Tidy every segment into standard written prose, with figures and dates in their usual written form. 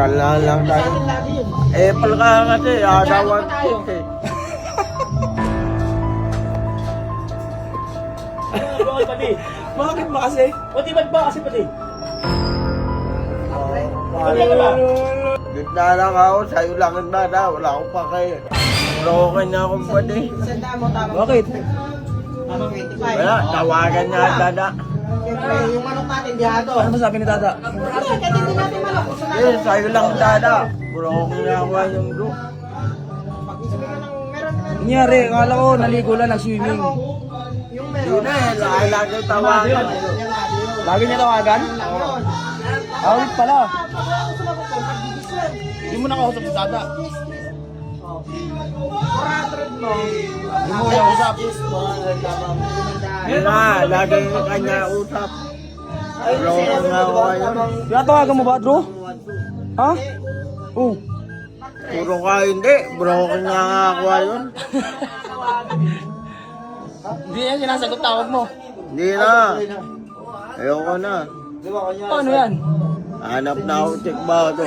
Kailangan lang tayo. Eh, palaka kasi, asawan ko eh. Bakit pati? Bakit ba kasi? O di ba't ba kasi pati? Gitna lang ako, sa'yo lang ang dada, wala akong pakay. Okay na akong pwede. Bakit? Wala, tawagan niya ang dada. Siyempre, yung manok natin dihado. Ano masabi ni Dada? Kasi hindi natin manok. Gusto natin. Eh, sa'yo lang ang dada. Okay na ako yung bro. Pag-isip ka ng meron. Nangyari, akala ko naligo lang, nag-swimming. Yung Yun meron. na eh, lagi tawagan. Lagi niya tawagan? Awit pala. Hindi mo nakausap si Dada. Hindi mo nakausap. Yun na, lagi kanya usap. Okay na ako ngayon. Tinatawagan mo ba, Drew? Ha? Oo. Puro ka hindi, broken nga nga ako ngayon. Hindi yan sinasagot tawag mo. Hindi na. Ayoko na. Paano yan? Hanap na ako check ba ito.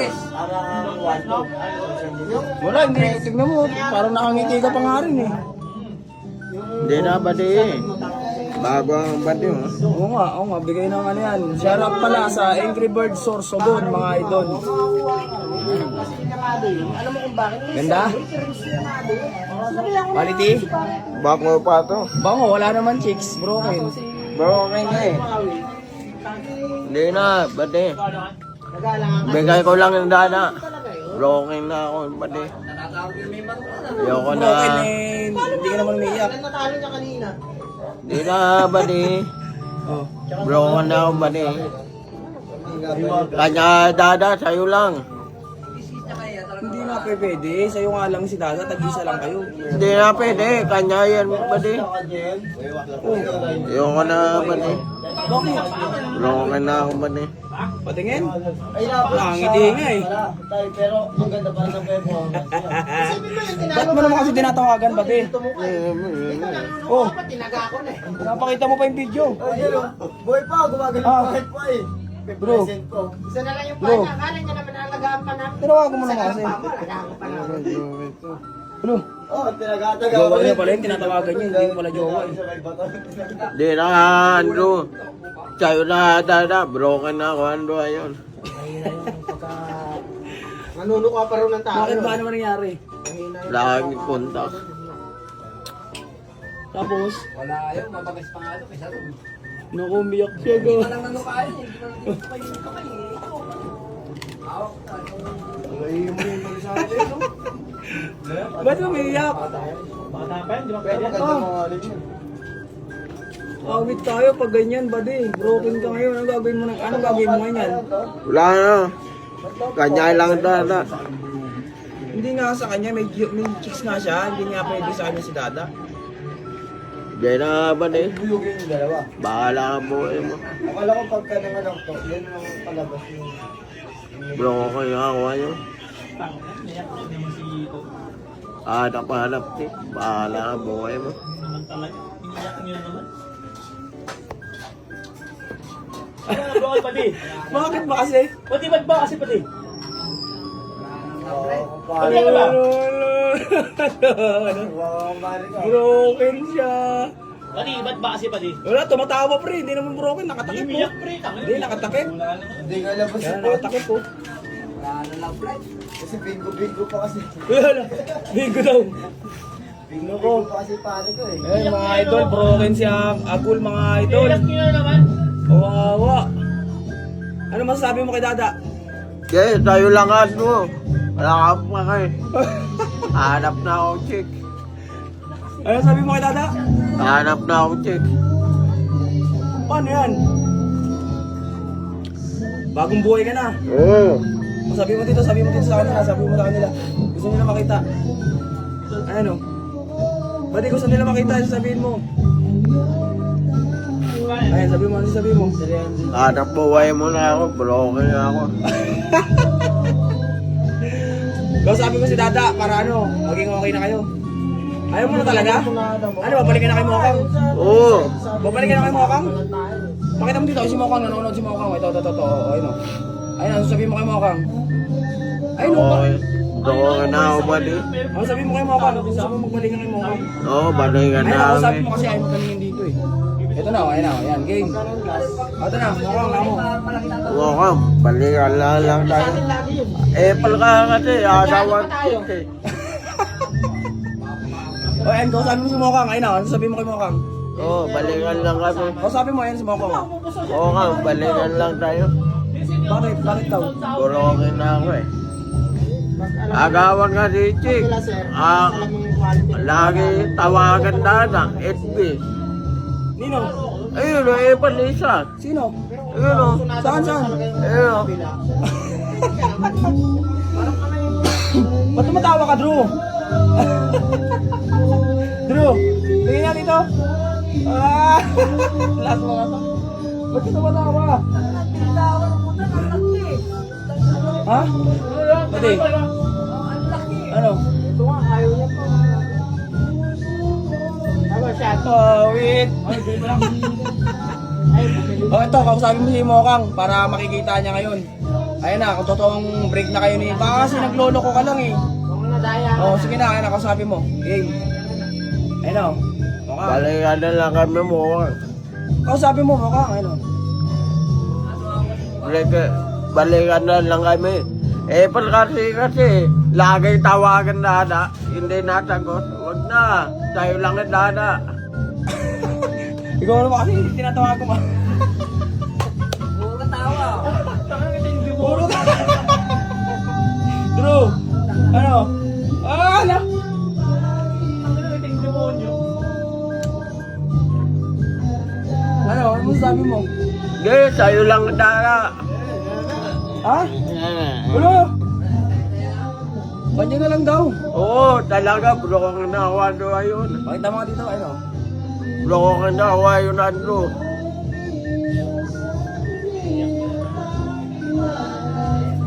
Wala, hindi. Tignan mo, parang nakangiti ka pa nga rin eh. Hindi na badi eh. Bago ang badi mo. Oo nga, bigay ng ano yan. Shout out pala sa Angry Bird Sorsogon, mga idol. Ganda? Quality? Bago pa ito. Bango, wala naman chicks, broken. Broken na eh. Hindi na, badi. Bigay ko lang yung dana. Broken na ako, badi. Ayoko na. Broken eh, hindi ka naman umiiyak. Natalo niya kanina. Hindi na, badi. Oh. Broken na ako, badi. Kanya dada, sa'yo lang. Hindi na pwede, sa'yo nga lang si Dada, tag-isa lang kayo. Hindi na pwede, kanya yan, badi. Ayoko na, badi. Bakit? Broken na ako, badi. Patingin? Nakangiti nga eh. Pero maganda pa sa Bebo. Ba't mo naman kasi tinatawagan, bate? Oh, Tinaga ako na eh. napakita mo pa yung video. Boy pa, gumagano Ah. pa eh. Bro, Isa na lang yung Bro. pana. Akala niya naman alagaan pa namin. tinawagan mo naman kasi. Alagaan pa namin. Ano? Oh, tinagataga. Jowa niya pala yun, tinatawagan niya, hindi mo pala jowa eh. Hindi na, Andrew. Sa'yo na, dada. Broken na ako, Andrew, ayun. Nanunuka pa rin ng tao. Bakit ba naman nangyari? Lagi kontak. Tapos, Wala ayaw, mabagas pa nga ito, kaysa ito. naku, umiyak siya go. Walang nanukaan eh, hindi ko lang kamay yung kamay eh. Ito. Hawak ka, Ba't umiyak? Bata pa yan, di ba pwede? Awit tayo pag ganyan, buddy. Broken ka ngayon. Anong gagawin mo ngayon yan? Wala na. Kanya lang, dada. Hindi nga sa kanya, may chicks nga siya. Hindi nga pwede sa kanya si Dada. Hindi na, badi. Buyugin yung dalawa. Bahala ka buhay mo. Akala ko pagka nanganak to, yan ang palabas yung... Broken na ako, ayun. Hanap, eh. Bahala ka buhay mo. Talaga, iniyak niyo naman. Bakit pati? Bakit ba kasi? O di ba't ba kasi pati? Pati Ano ka ba? Broken siya. Pati, ba't ba kasi pati? Wala, tumatawa pre. Hindi naman broken. Nakatakip po. Umiyak pre, Hindi, nakatakip. Hindi nga labas Yan, yung nakatakip po. wala na lang flight. Kasi bingo-bingo pa kasi. Wala. Bigo daw. Bingo-bingo pa kasi pare ko eh. Eh, mga idol, broken siya. Agul, mga idol. Iyak niyo na naman. Kawawa. Ano masasabi mo kay Dada? Okay, sa'yo lang, Andrew. Wala ka pa kayo. Hanap na ako, chick. Ano sabi mo kay Dada? Hanap na ako, chick. Paano yan? Bagong buhay ka na. Oo. Sabi mo dito sa kanila, sabi mo sa kanila. Gusto nila makita. Ano? Ba't gusto nila makita? Sabihin mo. Ayan, sabi mo. Hanap buhay mo na ako. Broken na ako. Pero sabi ko si Dada, para ano, maging okay na kayo. Ayaw mo na talaga? Ano, babalikan na kay Mokang? Oo. Babalikan na kay Mokang? Pakita mo dito, si Mokang, nanonood si Mokang. Ito. Ayun o. Ayun, sasabihin mo kay Mokang. Ay, no, ba? Broken na ako, buddy. Ano sabi mo kay Mokang? Gusto mo magbalingan kay Mokang? Oo, balikan Ay, na ako sabi kami. mo kasi ayaw mo kaningin dito eh. Ito na, ayan na, ayan, game. Ito na, Mokang, ako. Oo, balikan lang tayo. Eh, palka kasi, asawa eh. O, ayan, kausapin mo si Mokang. Ayun na, ano sabi mo kay Mokang? Oo, balikan lang kami. Kausapin mo, ayan si Mokang. Oo nga, balikan lang tayo. Bakit? Bakit daw? Broken na ako eh. Agawan nga si Chick. Lagi tawagan na FB. Nino? Ayun o, Panisa. Sino? Ayun o. Saan, saan? Ayun o. Ba't tumatawa ka, Drew? Drew, tingin nga dito. Ah! Lahat mo nga to. Ba't ka tumatawa? Ha? Pati? Ano? Ito nga, ayaw niya po. Tama siya. Wait. Oh, ito, kausapin mo si Mokang para makikita niya ngayon. Ayun na, kung totoong break na kayo ni... Baka kasi nagloloko ka lang eh. Kung nadaya ka. Oh, sige na, ayun na, kausapin mo. Game. Ayun na, oh. Mokang. Balikan na lang kami mo. Kausapin mo, Mokang. Ayun na. Balikan na lang kami. Eh, kasi, lagi tawagan na hindi nasagot. Huwag na, tayo lang ang dada. Ikaw naman kasi tinatawag ko ma. Puro tawa. Puro ka. Drew, ano? Ah, ala. Ano? Ano sabi mo? Hindi, tayo lang ang dada. Ha? Ano? Banyo na lang daw. Oo, talaga, broken na ako ano ayun. Pakita mo nga dito, ano? Broken na ako ayun ano.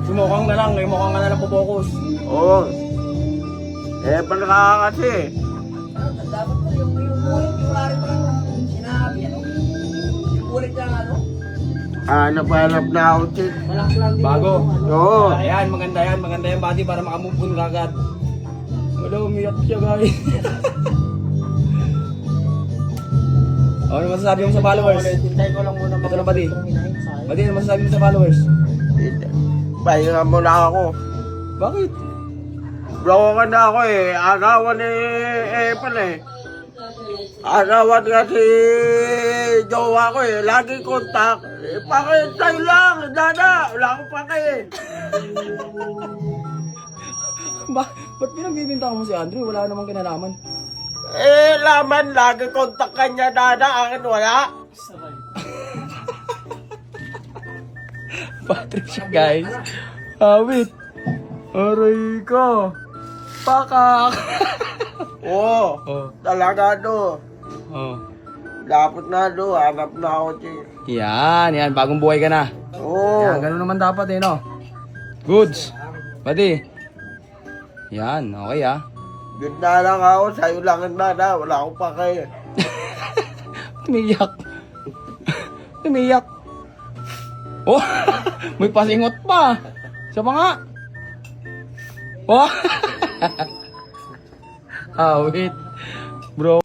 Sumukang na lang, ngayon mukhang ka na lang pupokus. Oo. Eh, kasi, Dapat mo yung ulit, yung lari pa lang. Sinabi, ano? Yung ulit na ano? hanap na ako, Chick. Bago. Oo. Ayan, maganda yan buddy para makamove on ka agad. Wala, umiyak siya guys. Ano masasabi mo sa followers? Hintay ko lang muna. Ito na buddy. Buddy, ano masasabi mo sa followers? Pahinga mo na ako. Bakit? Broken na ako eh. Agawan eh, pala eh. Agawan nga si jowa ko eh. Lagi kontak. Eh, bakit tayo lang? Dada, wala akong pake. Ba't pinagbibintang mo si Andrew? Wala namang kinalaman. Eh, laman, lagi kontak kanya, dada. Akin wala. Patrick siya guys. Wait. Aray ko. Pakak. Oo, Oh. talaga do. Oh. Dapat na do, hanap na ako, Chick. Yan. Bagong buhay ka na. Oo. Yan, ganun naman dapat eh, no? Goods. Buddy. Yan, okay ah. Ganda lang ako, sa'yo lang ang dada. Wala akong pake. Tumiyak. Tumiyak. Oh, may pasingot pa. Siya pa nga. Oh. Wait. Bro.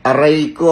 Aray ko.